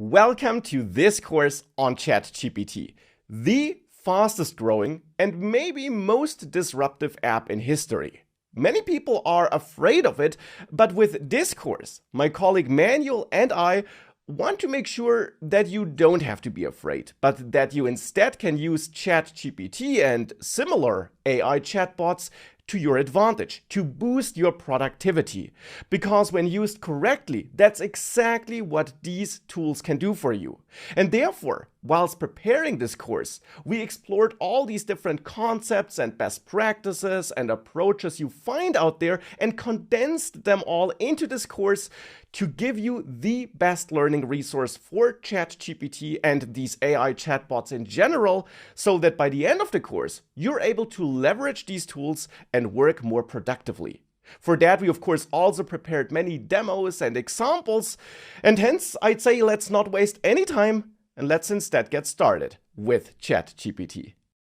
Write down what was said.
Welcome to this course on ChatGPT, the fastest growing and maybe most disruptive app in history. Many people are afraid of it, but with this course, my colleague Manuel and I want to make sure that you don't have to be afraid, but that you instead can use ChatGPT and similar AI chatbots to your advantage, to boost your productivity. Because when used correctly, that's exactly what these tools can do for you. And therefore, whilst preparing this course, we explored all these different concepts and best practices and approaches you find out there and condensed them all into this course to give you the best learning resource for ChatGPT and these AI chatbots in general, so that by the end of the course, you're able to leverage these tools and work more productively. For that, we of course also prepared many demos and examples, and hence I'd say let's not waste any time and let's instead get started with ChatGPT.